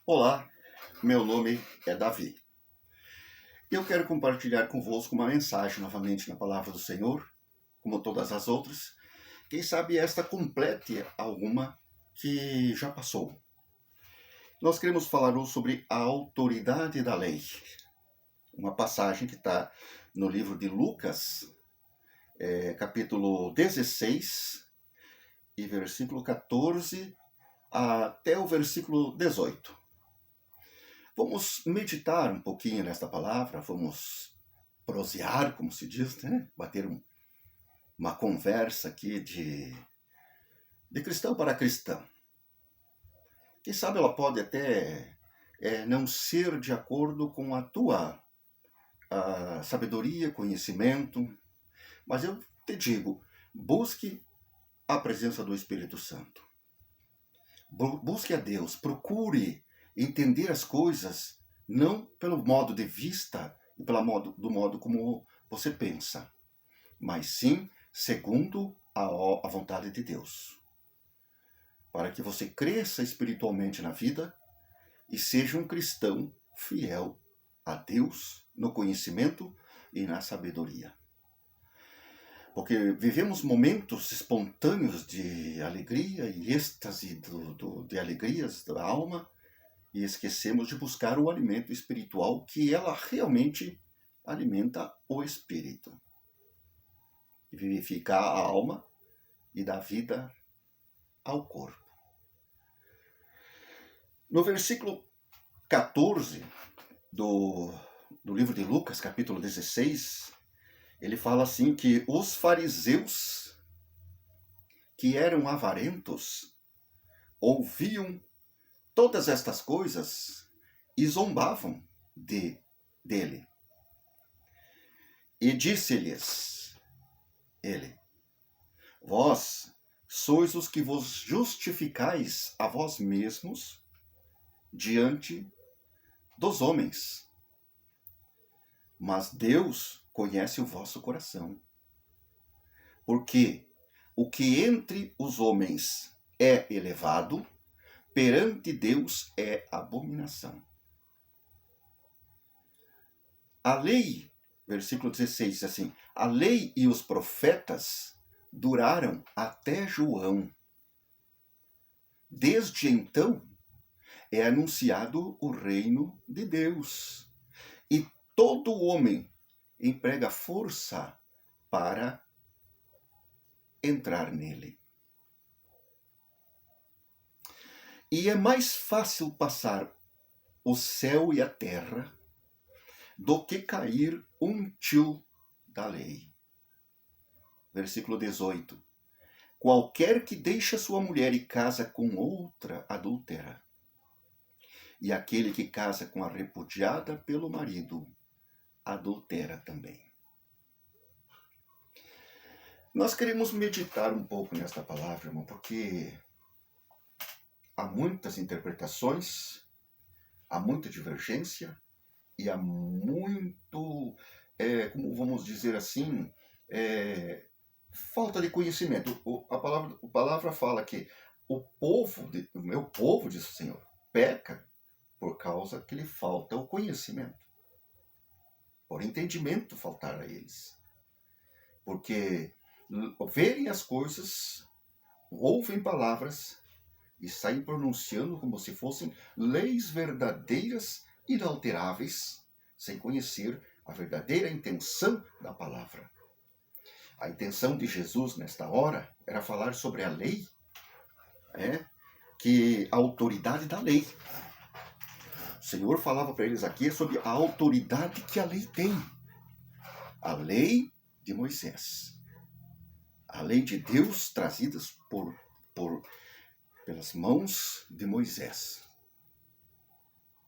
Olá, meu nome é Davi. Eu quero compartilhar convosco uma mensagem novamente na Palavra do Senhor, como todas as outras. Quem sabe esta complete alguma que já passou. Nós queremos falar hoje sobre a autoridade da lei. Uma passagem que está no livro de Lucas, capítulo 16, e versículo 14 até o versículo 18. Vamos meditar um pouquinho nesta palavra, vamos prosear, como se diz, né? Bater uma conversa aqui de cristão para cristão. Quem sabe ela pode até não ser de acordo com a tua sabedoria, conhecimento, mas eu te digo, busque a presença do Espírito Santo. Busque a Deus, procure entender as coisas não pelo modo de vista e do modo como você pensa, mas sim segundo a vontade de Deus. Para que você cresça espiritualmente na vida e seja um cristão fiel a Deus no conhecimento e na sabedoria. Porque vivemos momentos espontâneos de alegria e êxtase de alegrias da alma, e esquecemos de buscar o alimento espiritual, que ela realmente alimenta o espírito. E vivifica a alma e dá vida ao corpo. No versículo 14 do livro de Lucas, capítulo 16, ele fala assim que os fariseus, que eram avarentos, ouviam todas estas coisas e zombavam dele. E disse-lhes ele: vós sois os que vos justificais a vós mesmos diante dos homens, mas Deus conhece o vosso coração. Porque o que entre os homens é elevado, perante Deus é abominação. A lei, versículo 16, diz assim: a lei e os profetas duraram até João. Desde então é anunciado o reino de Deus, e todo homem emprega força para entrar nele. E é mais fácil passar o céu e a terra do que cair um tio da lei. Versículo 18. Qualquer que deixa sua mulher e casa com outra adúltera, e aquele que casa com a repudiada pelo marido, adultera também. Nós queremos meditar um pouco nesta palavra, irmão, porque há muitas interpretações, há muita divergência e há muito, como vamos dizer assim, falta de conhecimento. A palavra fala que o meu povo, diz o Senhor, peca por causa que lhe falta o conhecimento. Por entendimento faltar a eles. Porque verem as coisas, ouvem palavras e saem pronunciando como se fossem leis verdadeiras, inalteráveis, sem conhecer a verdadeira intenção da palavra. A intenção de Jesus nesta hora era falar sobre a lei, que a autoridade da lei. O Senhor falava para eles aqui sobre a autoridade que a lei tem. A lei de Moisés. A lei de Deus trazidas pelas mãos de Moisés.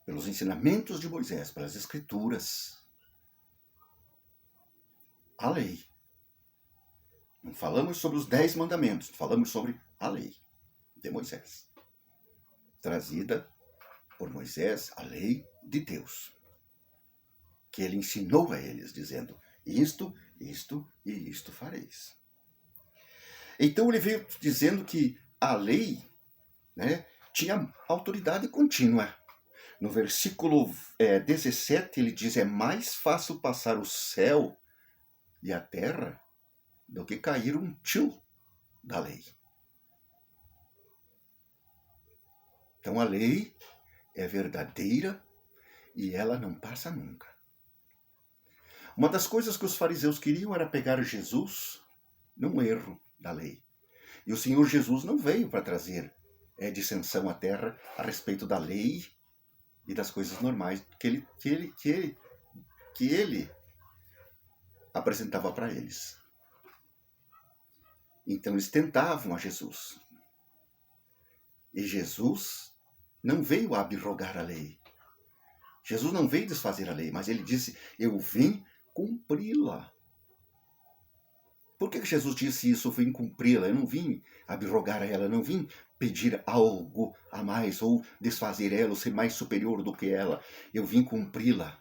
Pelos ensinamentos de Moisés, pelas escrituras. A lei. Não falamos sobre os 10 mandamentos, falamos sobre a lei de Moisés. Trazida por Moisés, a lei de Deus. Que ele ensinou a eles, dizendo: isto, isto e isto fareis. Então ele veio dizendo que a lei, tinha autoridade contínua. No versículo 17, ele diz: é mais fácil passar o céu e a terra do que cair um tio da lei. Então a lei é verdadeira e ela não passa nunca. Uma das coisas que os fariseus queriam era pegar Jesus num erro da lei. E o Senhor Jesus não veio para trazer dissensão à terra a respeito da lei e das coisas normais que ele apresentava para eles. Então eles tentavam a Jesus. E Jesus não veio abrogar a lei. Jesus não veio desfazer a lei, mas ele disse: eu vim cumpri-la. Por que Jesus disse isso? Eu vim cumpri-la, eu não vim abrogar ela, eu não vim pedir algo a mais, ou desfazer ela, ou ser mais superior do que ela. Eu vim cumpri-la.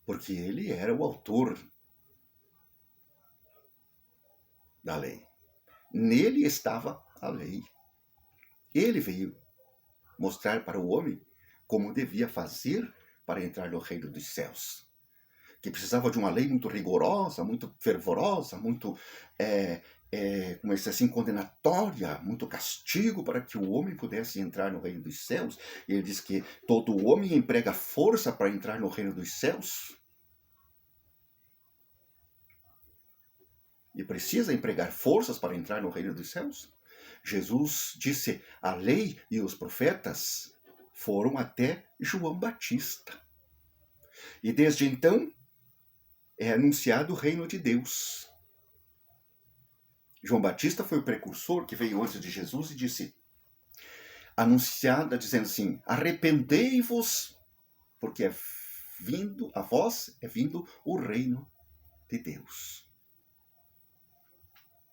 Porque ele era o autor da lei. Nele estava a lei. Ele veio mostrar para o homem como devia fazer para entrar no reino dos céus. Que precisava de uma lei muito rigorosa, muito fervorosa, muito, como eu disse assim, condenatória, muito castigo para que o homem pudesse entrar no reino dos céus. E ele diz que todo homem emprega força para entrar no reino dos céus. E precisa empregar forças para entrar no reino dos céus. Jesus disse: a lei e os profetas foram até João Batista. E desde então é anunciado o reino de Deus. João Batista foi o precursor que veio antes de Jesus e disse, anunciada, dizendo assim: arrependei-vos, porque a vós é vindo o reino de Deus.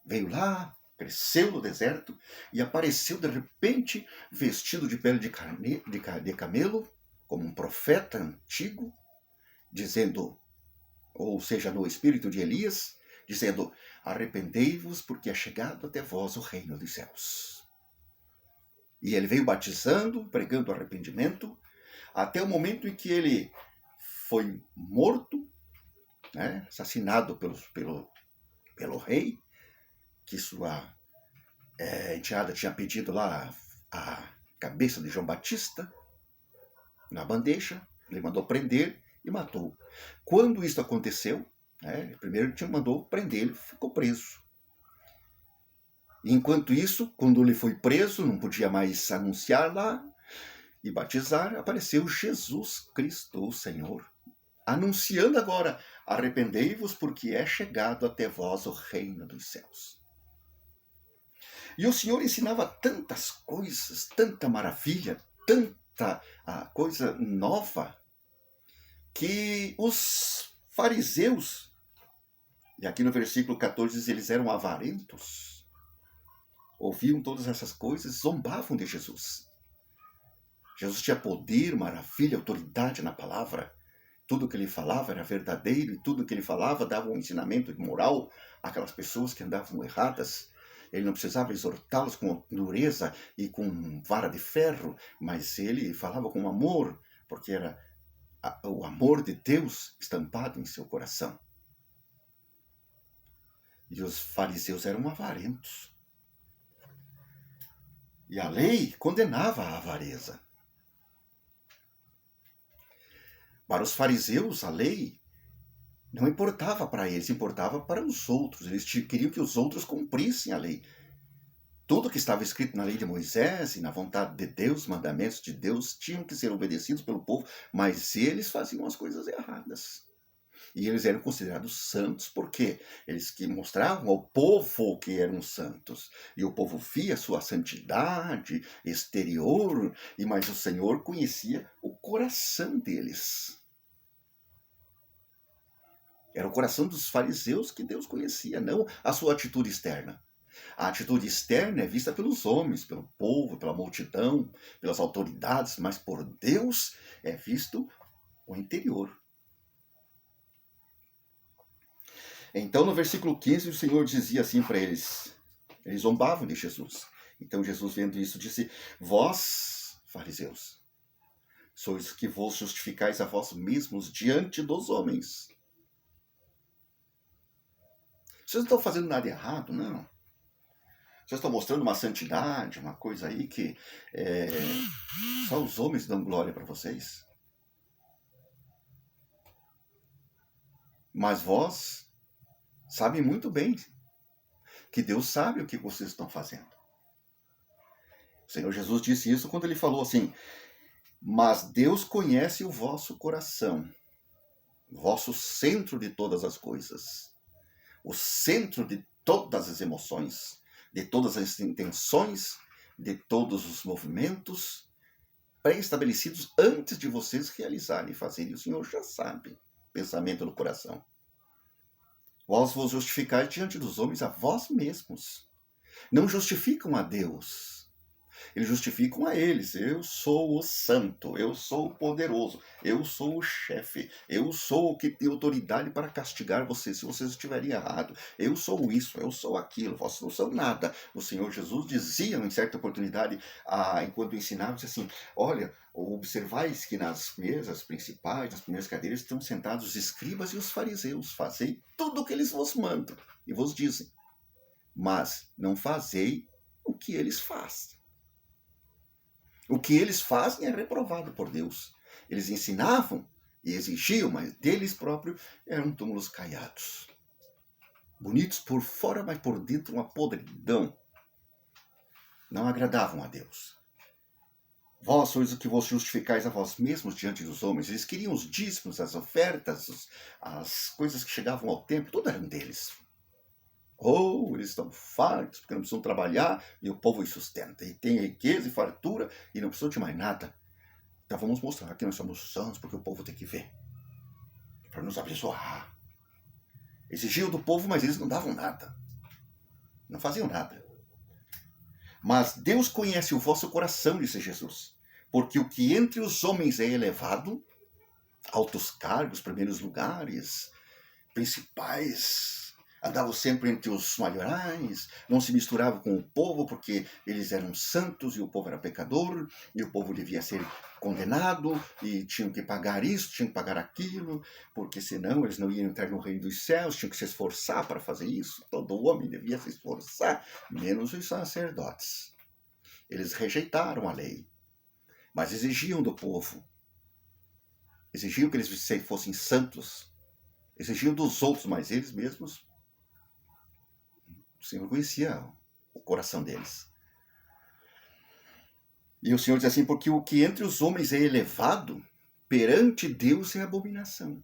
Veio lá, cresceu no deserto e apareceu de repente vestido de pele de camelo, como um profeta antigo, dizendo, ou seja, no espírito de Elias, dizendo: arrependei-vos, porque é chegado até vós o reino dos céus. E ele veio batizando, pregando arrependimento, até o momento em que ele foi morto, assassinado pelo rei, que sua enteada tinha pedido lá a cabeça de João Batista na bandeja. Ele mandou prender e matou. Quando isso aconteceu, primeiro ele mandou prender, ele ficou preso. E enquanto isso, quando ele foi preso, não podia mais anunciar lá e batizar, apareceu Jesus Cristo, o Senhor, anunciando agora: arrependei-vos, porque é chegado até vós o reino dos céus. E o Senhor ensinava tantas coisas, tanta maravilha, tanta coisa nova, que os fariseus, e aqui no versículo 14 diz, eles eram avarentos, ouviam todas essas coisas, zombavam de Jesus. Jesus tinha poder, maravilha, autoridade na palavra. Tudo que ele falava era verdadeiro e tudo que ele falava dava um ensinamento moral àquelas pessoas que andavam erradas. Ele não precisava exortá-los com dureza e com vara de ferro, mas ele falava com amor, porque era o amor de Deus estampado em seu coração. E os fariseus eram avarentos. E a lei condenava a avareza. Para os fariseus, a lei não importava para eles, importava para os outros. Eles queriam que os outros cumprissem a lei. Tudo que estava escrito na lei de Moisés e na vontade de Deus, os mandamentos de Deus, tinham que ser obedecidos pelo povo, mas eles faziam as coisas erradas. E eles eram considerados santos porque eles que mostravam ao povo que eram santos. E o povo via sua santidade exterior, mas o Senhor conhecia o coração deles. Era o coração dos fariseus que Deus conhecia, não a sua atitude externa. A atitude externa é vista pelos homens, pelo povo, pela multidão, pelas autoridades, mas por Deus é visto o interior. Então, no versículo 15, o Senhor dizia assim para eles. Eles zombavam de Jesus. Então, Jesus, vendo isso, disse: vós fariseus, sois que vos justificais a vós mesmos diante dos homens. Vocês não estão fazendo nada errado, não. Vocês estão mostrando uma santidade, uma coisa aí que só os homens dão glória para vocês. Mas vós sabem muito bem que Deus sabe o que vocês estão fazendo. O Senhor Jesus disse isso quando ele falou assim: mas Deus conhece o vosso coração, o vosso centro de todas as coisas, o centro de todas as emoções, de todas as intenções, de todos os movimentos pré-estabelecidos antes de vocês realizarem e fazerem. O Senhor já sabe o pensamento do coração. Vós vos justificais diante dos homens a vós mesmos. Não justificam a Deus. Eles justificam a eles. Eu sou o santo, eu sou o poderoso, eu sou o chefe, eu sou o que tem autoridade para castigar vocês se vocês estiverem errados. Eu sou isso, eu sou aquilo, vocês não são nada. O Senhor Jesus dizia em certa oportunidade, enquanto ensinava, disse assim: olha, observais que nas mesas principais, nas primeiras cadeiras, estão sentados os escribas e os fariseus. Fazei tudo o que eles vos mandam e vos dizem, mas não fazei o que eles fazem. O que eles fazem é reprovado por Deus. Eles ensinavam e exigiam, mas deles próprios eram túmulos caiados. Bonitos por fora, mas por dentro uma podridão. Não agradavam a Deus. Vós sois o que vos justificais a vós mesmos diante dos homens. Eles queriam os dízimos, as ofertas, as coisas que chegavam ao templo, tudo eram deles. Eles estão fartos porque não precisam trabalhar e o povo os sustenta. E tem riqueza e fartura e não precisam de mais nada. Então vamos mostrar que nós somos santos porque o povo tem que ver. Para nos abençoar. Exigiam do povo, mas eles não davam nada. Não faziam nada. Mas Deus conhece o vosso coração, disse Jesus. Porque o que entre os homens é elevado, altos cargos, primeiros lugares, principais, andavam sempre entre os maiorais, não se misturavam com o povo porque eles eram santos e o povo era pecador, e o povo devia ser condenado, e tinham que pagar isso, tinham que pagar aquilo, porque senão eles não iam entrar no reino dos céus, tinham que se esforçar para fazer isso. Todo homem devia se esforçar, menos os sacerdotes. Eles rejeitaram a lei, mas exigiam do povo, exigiam que eles fossem santos, exigiam dos outros, mas eles mesmos, o Senhor conhecia o coração deles. E o Senhor diz assim: porque o que entre os homens é elevado, perante Deus é abominação.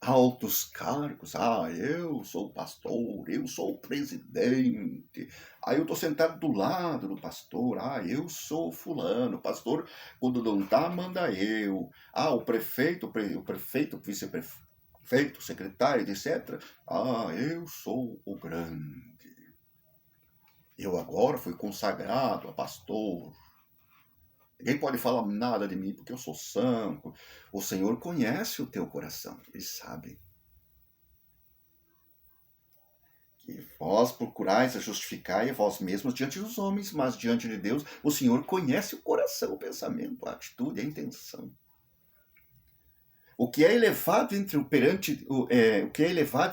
Altos cargos, eu sou o pastor, eu sou o presidente, eu estou sentado do lado do pastor, eu sou fulano, o pastor, quando não está, manda eu. O prefeito, o vice-prefeito, o secretário, etc. Eu sou o grande. Eu agora fui consagrado a pastor. Ninguém pode falar nada de mim porque eu sou santo. O Senhor conhece o teu coração. Ele sabe. Que vós procurais a justificar vós mesmos diante dos homens, mas diante de Deus, o Senhor conhece o coração, o pensamento, a atitude, a intenção. O que é elevado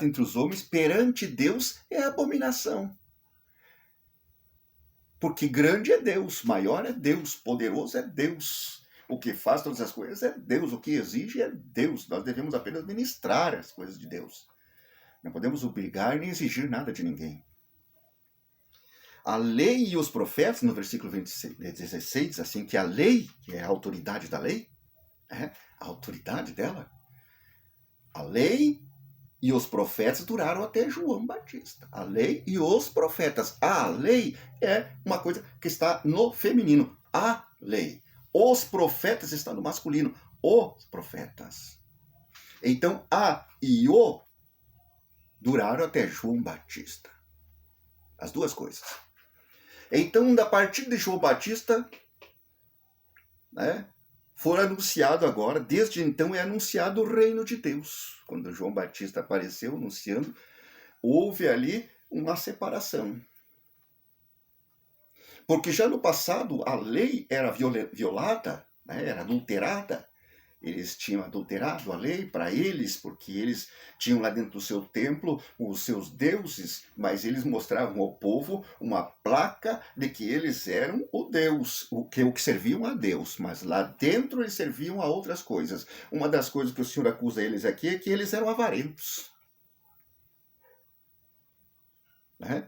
entre os homens perante Deus é abominação. Porque grande é Deus, maior é Deus, poderoso é Deus. O que faz todas as coisas é Deus, o que exige é Deus. Nós devemos apenas ministrar as coisas de Deus. Não podemos obrigar nem exigir nada de ninguém. A lei e os profetas, no versículo 16, assim, que a lei, que é a autoridade da lei, a autoridade dela, a lei e os profetas duraram até João Batista. A lei e os profetas. A lei é uma coisa que está no feminino. A lei. Os profetas estão no masculino. Os profetas. Então, a e o duraram até João Batista. As duas coisas. Então, a partir de João Batista, foi anunciado agora, desde então é anunciado o reino de Deus. Quando João Batista apareceu anunciando, houve ali uma separação. Porque já no passado a lei era violada, né? Era adulterada. Eles tinham adulterado a lei para eles, porque eles tinham lá dentro do seu templo os seus deuses, mas eles mostravam ao povo uma placa de que eles eram o Deus, o que serviam a Deus, mas lá dentro eles serviam a outras coisas. Uma das coisas que o Senhor acusa eles aqui é que eles eram avarentos. Né?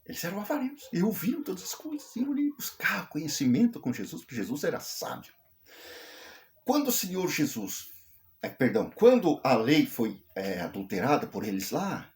Eles eram avarentos e ouviam todas as coisas, iam ali buscar conhecimento com Jesus, porque Jesus era sábio. Quando o Senhor Jesus, quando a lei foi adulterada por eles lá,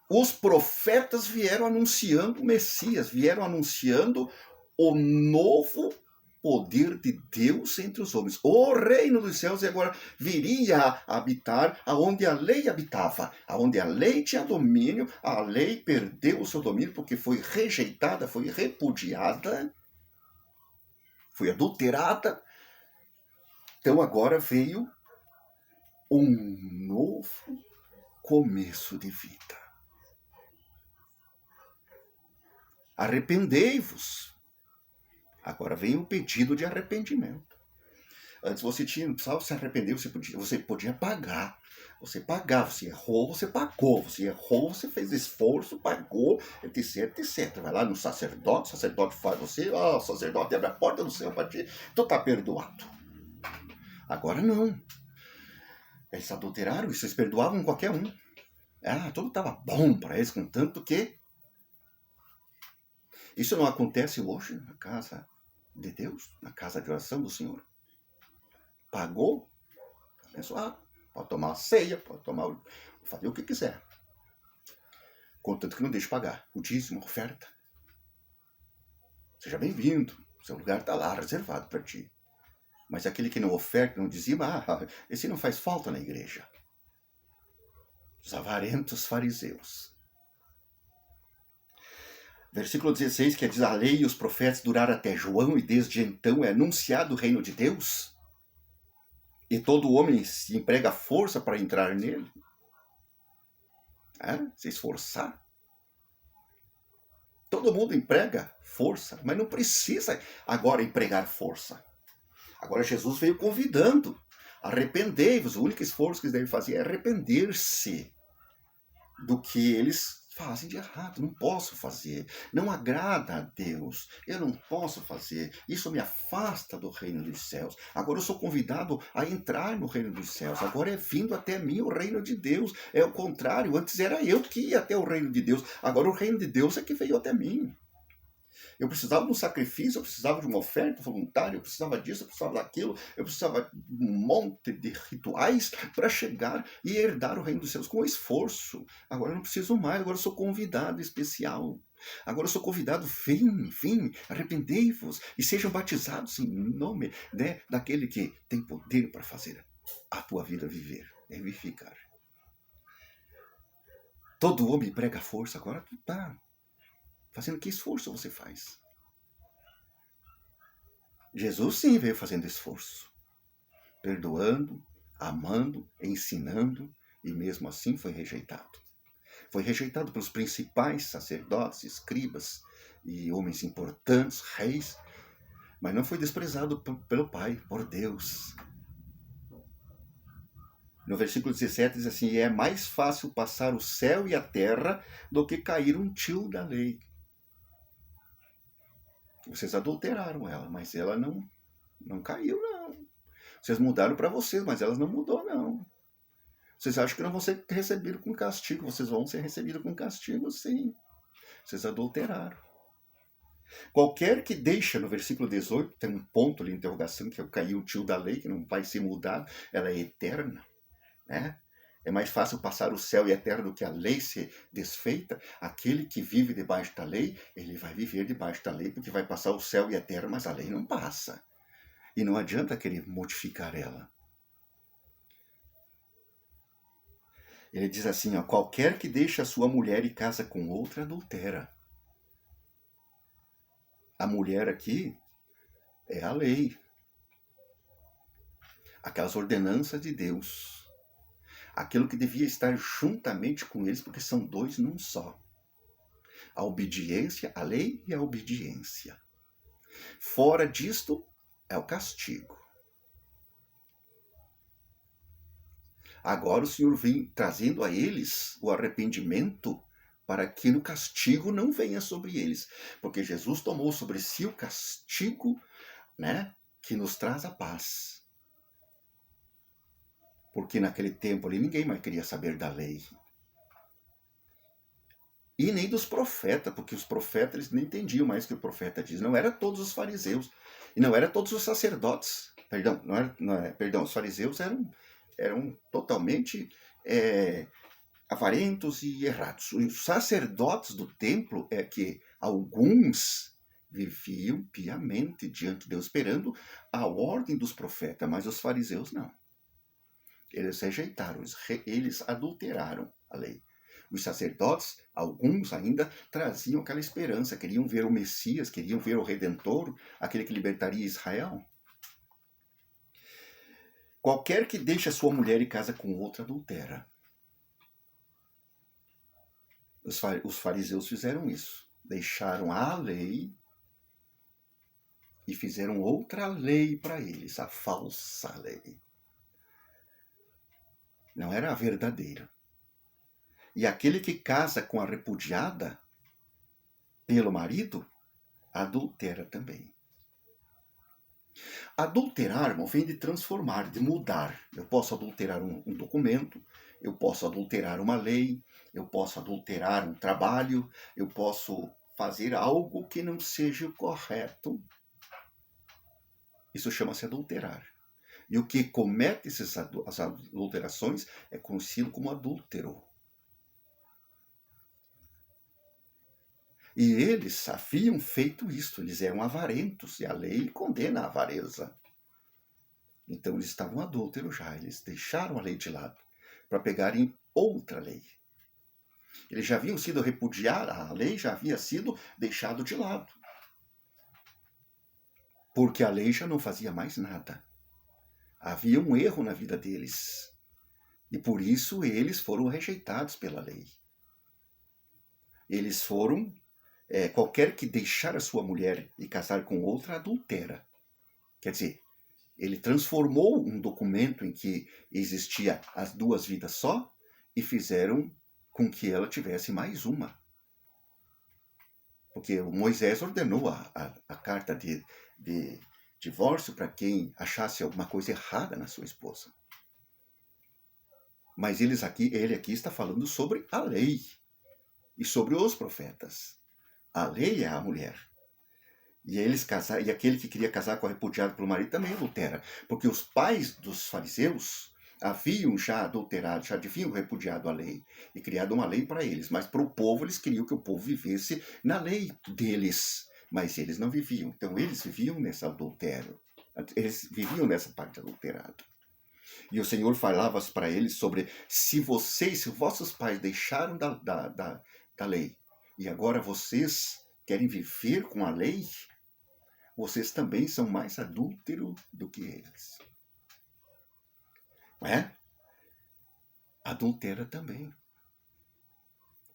os profetas vieram anunciando o Messias, vieram anunciando o novo poder de Deus entre os homens. O reino dos céus agora viria a habitar aonde a lei habitava, aonde a lei tinha domínio. A lei perdeu o seu domínio porque foi rejeitada, foi repudiada, foi adulterada. Então agora veio um novo começo de vida. Arrependei-vos. Agora vem o pedido de arrependimento. Antes você não precisava se arrepender, você podia pagar. Você pagava, você errou, você pagou. Você errou, você fez esforço, pagou, etc, etc. Vai lá no sacerdote, o sacerdote faz você, o sacerdote abre a porta do céu para ti, tu tá perdoado. Agora não. Eles adulteraram isso, eles perdoavam qualquer um. Tudo estava bom para eles, contanto que isso não acontece hoje na casa de Deus, na casa de oração do Senhor. Pagou, abençoado, pode tomar a ceia, pode fazer o que quiser. Contanto que não deixe pagar o dízimo, a oferta. Seja bem-vindo, seu lugar está lá reservado para ti. Mas aquele que não oferta, não dizima, esse não faz falta na igreja. Os avarentos fariseus. Versículo 16, que diz, a lei e os profetas duraram até João, e desde então é anunciado o reino de Deus. E todo homem se emprega força para entrar nele. Se esforçar. Todo mundo emprega força, mas não precisa agora empregar força. Agora Jesus veio convidando. Arrependei-vos. O único esforço que eles devem fazer é arrepender-se do que eles fazem de errado. Não posso fazer. Não agrada a Deus. Eu não posso fazer. Isso me afasta do reino dos céus. Agora eu sou convidado a entrar no reino dos céus. Agora é vindo até mim o reino de Deus. É o contrário. Antes era eu que ia até o reino de Deus. Agora o reino de Deus é que veio até mim. Eu precisava de um sacrifício, eu precisava de uma oferta voluntária, eu precisava disso, eu precisava daquilo, eu precisava de um monte de rituais para chegar e herdar o reino dos céus com esforço. Agora eu não preciso mais, agora eu sou convidado especial. Agora eu sou convidado, vem, arrependei-vos e sejam batizados em nome daquele que tem poder para fazer a tua vida vivificar. Todo homem prega força, agora tu tá fazendo que esforço você faz? Jesus sim veio fazendo esforço. Perdoando, amando, ensinando, e mesmo assim foi rejeitado. Foi rejeitado pelos principais sacerdotes, escribas e homens importantes, reis, mas não foi desprezado pelo Pai, por Deus. No versículo 17 diz assim, é mais fácil passar o céu e a terra do que cair um tio da lei. Vocês adulteraram ela, mas ela não caiu, não. Vocês mudaram para vocês, mas ela não mudou, não. Vocês acham que não vão ser recebidos com castigo. Vocês vão ser recebidos com castigo, sim. Vocês adulteraram. Qualquer que deixa, no versículo 18, tem um ponto ali de interrogação, que caiu o tio da lei, que não vai ser mudado, ela é eterna, né? É mais fácil passar o céu e a terra do que a lei ser desfeita. Aquele que vive debaixo da lei, ele vai viver debaixo da lei, porque vai passar o céu e a terra, mas a lei não passa. E não adianta querer modificar ela. Ele diz assim, qualquer que deixa a sua mulher e casa com outra, adultera. A mulher aqui é a lei. Aquelas ordenanças de Deus. Aquilo que devia estar juntamente com eles, porque são dois num só. A obediência, a lei e a obediência. Fora disto é o castigo. Agora o Senhor vem trazendo a eles o arrependimento para que o castigo não venha sobre eles. Porque Jesus tomou sobre si o castigo, né, que nos traz a paz. Porque naquele tempo ali ninguém mais queria saber da lei. E nem dos profetas, porque os profetas eles não entendiam mais o que o profeta diz. Não era todos os fariseus. E não era todos os sacerdotes. Perdão, perdão, os fariseus eram totalmente avarentos e errados. Os sacerdotes do templo é que alguns viviam piamente diante de Deus, esperando a ordem dos profetas, mas os fariseus não. Eles rejeitaram, eles adulteraram a lei. Os sacerdotes, alguns ainda, traziam aquela esperança, queriam ver o Messias, queriam ver o Redentor, aquele que libertaria Israel. Qualquer que deixa sua mulher e casa com outra, adultera. Os fariseus fizeram isso. Deixaram a lei e fizeram outra lei para eles, a falsa lei. Não era a verdadeira. E aquele que casa com a repudiada pelo marido, adultera também. Adulterar, irmão, vem de transformar, de mudar. Eu posso adulterar um documento, eu posso adulterar uma lei, eu posso adulterar um trabalho, eu posso fazer algo que não seja correto. Isso chama-se adulterar. E o que comete as adulterações é conhecido como adúltero. E eles haviam feito isso, eles eram avarentos, e a lei condena a avareza. Então eles estavam adúlteros já, eles deixaram a lei de lado para pegarem outra lei. Eles já haviam sido repudiados, a lei já havia sido deixado de lado. Porque a lei já não fazia mais nada. Havia um erro na vida deles. E por isso eles foram rejeitados pela lei. Eles foram... qualquer que deixar a sua mulher e casar com outra, adultera. Quer dizer, ele transformou um documento em que existia as duas vidas só e fizeram com que ela tivesse mais uma. Porque Moisés ordenou a carta de divórcio para quem achasse alguma coisa errada na sua esposa. Mas ele aqui está falando sobre a lei e sobre os profetas. A lei é a mulher. E aquele que queria casar com a repudiada pelo marido também adultera. Porque os pais dos fariseus haviam já adulterado, já haviam repudiado a lei e criado uma lei para eles. Mas para o povo, eles queriam que o povo vivesse na lei deles. Mas eles não viviam. Então, eles viviam nesse adultério. Eles viviam nessa parte adulterada. E o Senhor falava para eles sobre se vossos pais deixaram da lei e agora vocês querem viver com a lei, vocês também são mais adúlteros do que eles. Não é? Adultera também.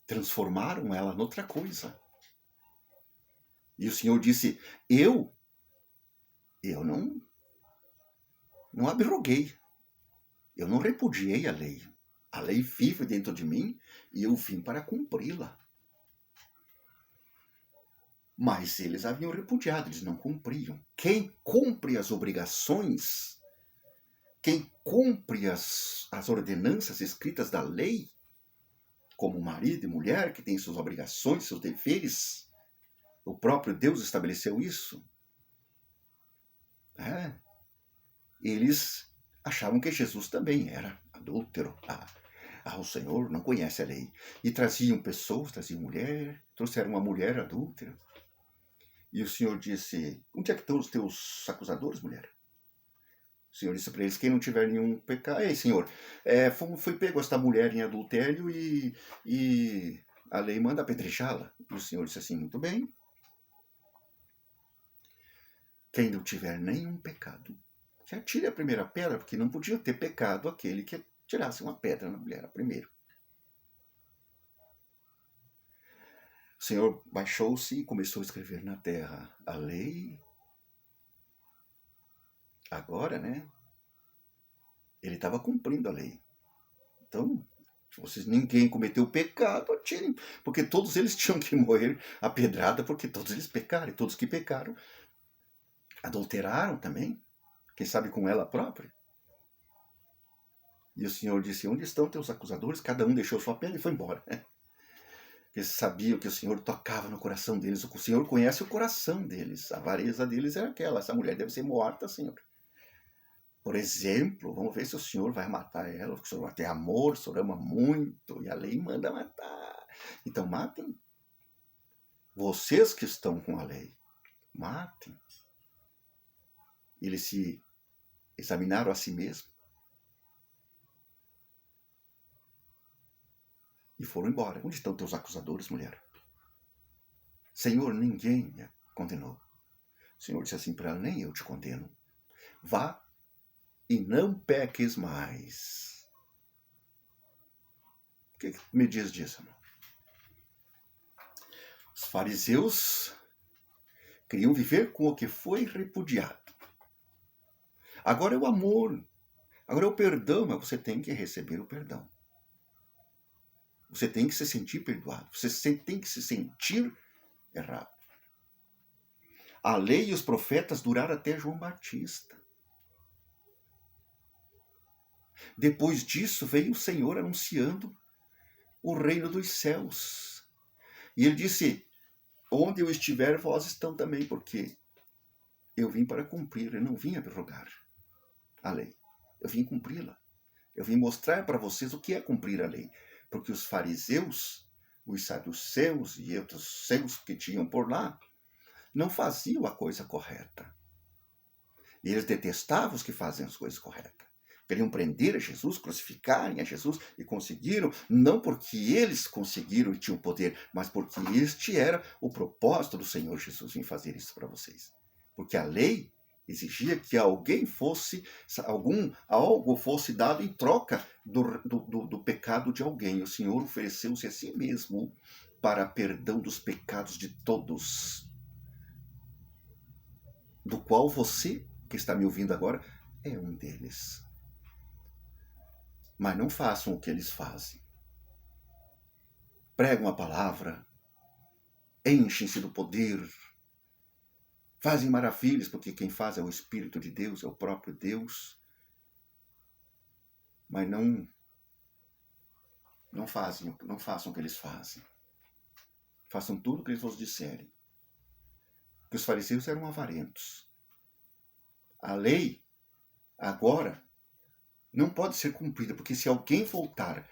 Transformaram ela noutra coisa. E o Senhor disse, eu não abroguei. Eu não repudiei a lei. A lei vive dentro de mim e eu vim para cumpri-la. Mas eles haviam repudiado, eles não cumpriam. Quem cumpre as obrigações, quem cumpre as ordenanças escritas da lei, como marido e mulher, que tem suas obrigações, seus deveres, o próprio Deus estabeleceu isso. Eles achavam que Jesus também era adúltero. O Senhor não conhece a lei. E traziam pessoas, traziam mulher, trouxeram uma mulher adúltera. E o Senhor disse, onde é que estão os teus acusadores, mulher? O Senhor disse para eles, quem não tiver nenhum pecado... Ei, Senhor, foi pego esta mulher em adultério e a lei manda apedrejá-la. E o Senhor disse assim, muito bem. Quem não tiver nenhum pecado, que atire a primeira pedra, porque não podia ter pecado aquele que tirasse uma pedra na mulher primeiro. O Senhor baixou-se e começou a escrever na terra a lei. Agora, né? Ele estava cumprindo a lei. Então, se ninguém cometeu pecado, atirem, porque todos eles tinham que morrer a pedrada, porque todos eles pecaram, e todos que pecaram adulteraram também, quem sabe com ela própria. E o Senhor disse: onde estão teus acusadores? Cada um deixou sua pele e foi embora. Eles sabiam que o Senhor tocava no coração deles, o Senhor conhece o coração deles, a avareza deles era aquela: essa mulher deve ser morta, Senhor. Por exemplo, vamos ver se o Senhor vai matar ela, porque o Senhor tem amor, o Senhor ama muito, e a lei manda matar. Então matem. Vocês que estão com a lei, matem. Eles se examinaram a si mesmos e foram embora. Onde estão teus acusadores, mulher? Senhor, ninguém me condenou. O Senhor disse assim para ela: nem eu te condeno. Vá e não peques mais. O que me diz disso, irmão? Os fariseus queriam viver com o que foi repudiado. Agora é o amor, agora é o perdão, mas você tem que receber o perdão. Você tem que se sentir perdoado, você tem que se sentir errado. A lei e os profetas duraram até João Batista. Depois disso veio o Senhor anunciando o reino dos céus. E ele disse: onde eu estiver, vós estão também, porque eu vim para cumprir, eu não vim abrogar a lei. Eu vim cumpri-la. Eu vim mostrar para vocês o que é cumprir a lei. Porque os fariseus, os saduceus e outros seus que tinham por lá, não faziam a coisa correta. E eles detestavam os que fazem as coisas corretas. Queriam prender a Jesus, crucificarem a Jesus, e conseguiram, não porque eles conseguiram e tinham poder, mas porque este era o propósito do Senhor Jesus em fazer isso para vocês. Porque a lei exigia que alguém fosse, algo fosse dado em troca do pecado de alguém. O Senhor ofereceu-se a si mesmo para perdão dos pecados de todos, do qual você, que está me ouvindo agora, é um deles. Mas não façam o que eles fazem. Pregam a palavra, enchem-se do poder, fazem maravilhas, porque quem faz é o Espírito de Deus, é o próprio Deus. Mas não façam o que eles fazem. Façam tudo o que eles vos disserem. Porque os fariseus eram avarentos. A lei, agora, não pode ser cumprida, porque se alguém voltar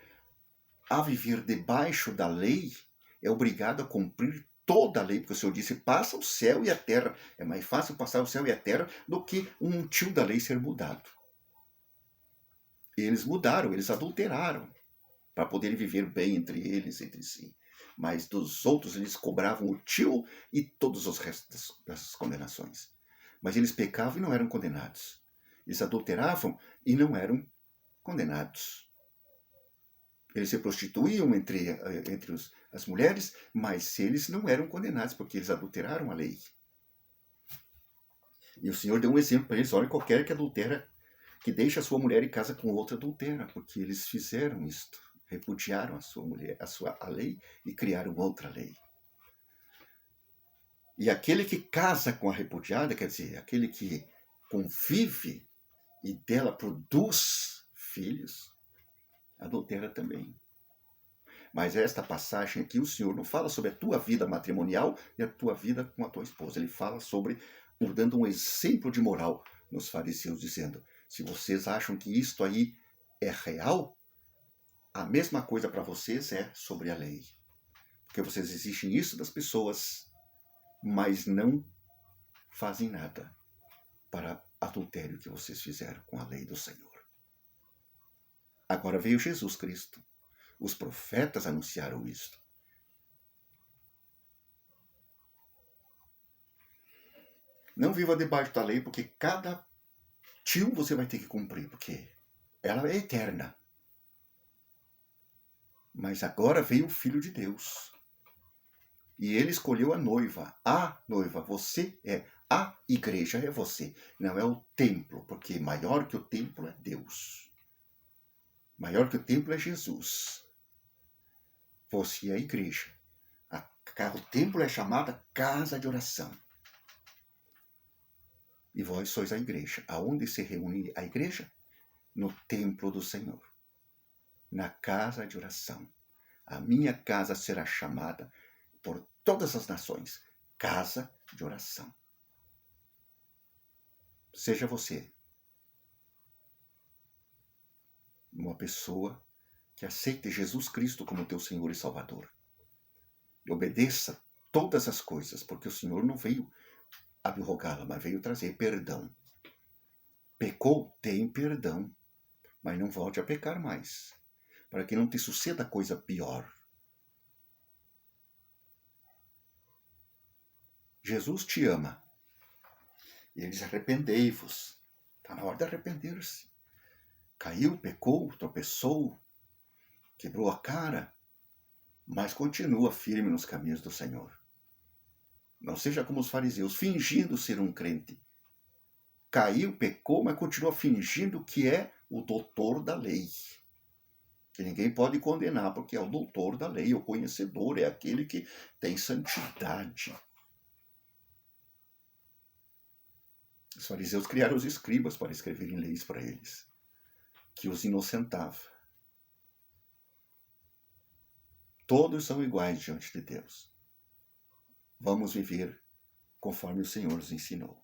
a viver debaixo da lei, é obrigado a cumprir toda a lei, porque o Senhor disse: passa o céu e a terra. É mais fácil passar o céu e a terra do que um tio da lei ser mudado. Eles mudaram, eles adulteraram, para poderem viver bem entre eles, entre si. Mas dos outros eles cobravam o tio e todos os restos das condenações. Mas eles pecavam e não eram condenados. Eles adulteravam e não eram condenados. Eles se prostituíam entre as mulheres, mas eles não eram condenados, porque eles adulteraram a lei. E o Senhor deu um exemplo para eles: olha, qualquer que adultera, que deixa a sua mulher e casa com outra, adultera, porque eles fizeram isto, repudiaram a sua mulher, a lei, e criaram outra lei. E aquele que casa com a repudiada, quer dizer, aquele que convive e dela produz filhos, adultera também. Mas esta passagem aqui, o Senhor não fala sobre a tua vida matrimonial e a tua vida com a tua esposa. Ele fala sobre, dando um exemplo de moral nos fariseus, dizendo: se vocês acham que isto aí é real, a mesma coisa para vocês é sobre a lei. Porque vocês exigem isso das pessoas, mas não fazem nada para adultério que vocês fizeram com a lei do Senhor. Agora veio Jesus Cristo. Os profetas anunciaram isto. Não viva debaixo da lei, porque cada tio você vai ter que cumprir, porque ela é eterna. Mas agora veio o Filho de Deus. E ele escolheu a noiva. A noiva, você é. A igreja é você. Não é o templo, porque maior que o templo é Deus. Maior que o templo é Jesus. Você é a igreja. O templo é chamada casa de oração. E vós sois a igreja. Aonde se reúne a igreja? No templo do Senhor. Na casa de oração. A minha casa será chamada por todas as nações casa de oração. Seja você uma pessoa que aceite Jesus Cristo como teu Senhor e Salvador. E obedeça todas as coisas, porque o Senhor não veio abrogá-la, mas veio trazer perdão. Pecou, tem perdão, mas não volte a pecar mais, para que não te suceda coisa pior. Jesus te ama. E ele diz, arrependei-vos. Está na hora de arrepender-se. Caiu, pecou, tropeçou, quebrou a cara, mas continua firme nos caminhos do Senhor. Não seja como os fariseus, fingindo ser um crente. Caiu, pecou, mas continua fingindo que é o doutor da lei. Que ninguém pode condenar, porque é o doutor da lei, o conhecedor, é aquele que tem santidade. Os fariseus criaram os escribas para escreverem leis para eles, que os inocentava. Todos são iguais diante de Deus. Vamos viver conforme o Senhor nos ensinou.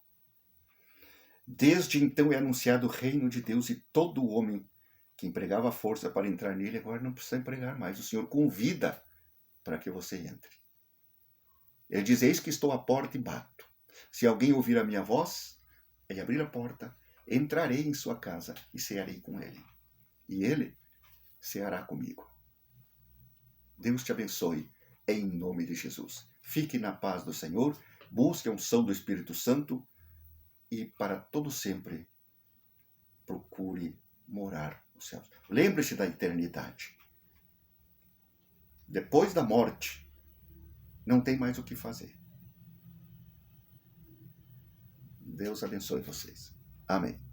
Desde então é anunciado o reino de Deus, e todo homem que empregava força para entrar nele agora não precisa empregar mais. O Senhor convida para que você entre. Ele diz, eis que estou à porta e bato. Se alguém ouvir a minha voz e abrir a porta, entrarei em sua casa e cearei com ele. E ele ceará comigo. Deus te abençoe em nome de Jesus. Fique na paz do Senhor, busque a unção do Espírito Santo e para todo sempre procure morar nos céus. Lembre-se da eternidade. Depois da morte, não tem mais o que fazer. Deus abençoe vocês. Amém.